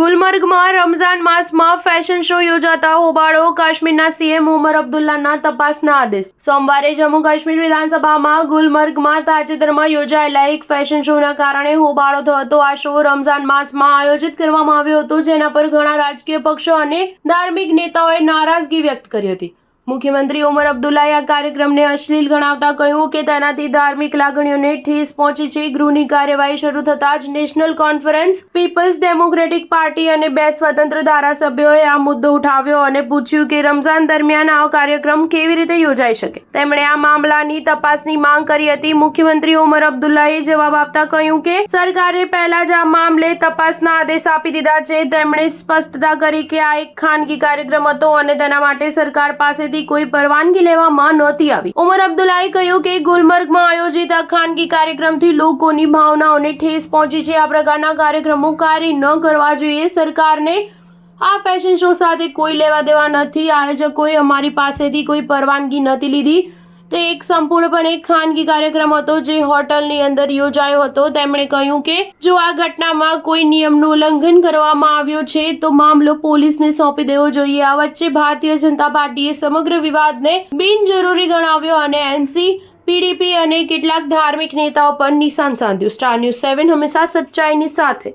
ગુલમર્ગમાં રમઝાન માસમાં fashion show યોજાતા હોબાળો, કાશ્મીરના સીએમ ઉમર અબ્દુલ્લાના તપાસના આદેશ। સોમવારે જમ્મુ કાશ્મીર વિધાનસભામાં ગુલમર્ગમાં તાજેતરમાં યોજાયેલા એક ફેશન શોના કારણે હોબાળો થયો હતો। આ શો રમઝાન માસમાં આયોજિત કરવામાં આવ્યો હતો, જેના પર ઘણા રાજકીય પક્ષો અને ધાર્મિક નેતાઓએ નારાજગી વ્યક્ત કરી હતી। મુખ્યમંત્રી ઉમર અબ્દુલ્લાએ આ કાર્યક્રમને અશ્લીલ ગણાવતા કહ્યું કે તેનાથી ધાર્મિક લાગણીઓને ઠેસ પહોંચી છે। ગૃહની કાર્યવાહી શરૂ થતાં જ નેશનલ કોન્ફરન્સ, પીપલ્સ ડેમોક્રેટિક પાર્ટી અને 2 સ્વતંત્ર ધારાસભ્યોએ આ મુદ્દો ઉઠાવ્યો અને પૂછ્યું કે રમઝાન દરમિયાન આવો કાર્યક્રમ કેવી રીતે યોજાઈ શકે। તેમણે આ મામલાની તપાસની માંગ કરી હતી। મુખ્યમંત્રી ઉમર અબ્દુલ્લાએ જવાબ આપતા કહ્યું કે સરકારે પહેલા જ આ મામલે તપાસના આદેશ આપી દીધા છે। તેમણે સ્પષ્ટતા કરી કે આ એક ખાનગી કાર્યક્રમ હતો અને તેના માટે સરકાર પાસે કોઈ પરવાનગી લેવામાં નહોતી આવી। ઉમર અબ્દુલ્લાએ કહ્યું કે ગુલમર્ગમાં આયોજિત આ ખાનગી કાર્યક્રમથી લોકોની ભાવનાઓને ઠેસ પહોંચી છે। આ પ્રકારના કાર્યક્રમો કાર્ય ન કરવા જોઈએ। સરકારને આ ફેશન શો સાથે કોઈ લેવા દેવા નથી। આયોજકોએ અમારી પાસેથી કોઈ પરવાનગી નથી લીધી। તે એક સંપૂર્ણપણે ખાનગી કાર્યક્રમ હતો જે હોટલની અંદર યોજાયો હતો। તેમણે કહ્યું કે જો આ ઘટનામાં કોઈ નિયમનું ઉલ્લંઘન કરવામાં આવ્યું છે તો મામલો પોલીસને સોંપી દેવો જોઈએ। આ વચ્ચે ભારતીય જનતા પાર્ટીએ સમગ્ર વિવાદને બિનજરૂરી ગણાવ્યો અને એનસી, પીડીપી અને કેટલાક ધાર્મિક નેતાઓ પર નિશાન સાધ્યું। સ્ટાર ન્યૂઝ 7 હંમેશા સચ્ચાઈની સાથે।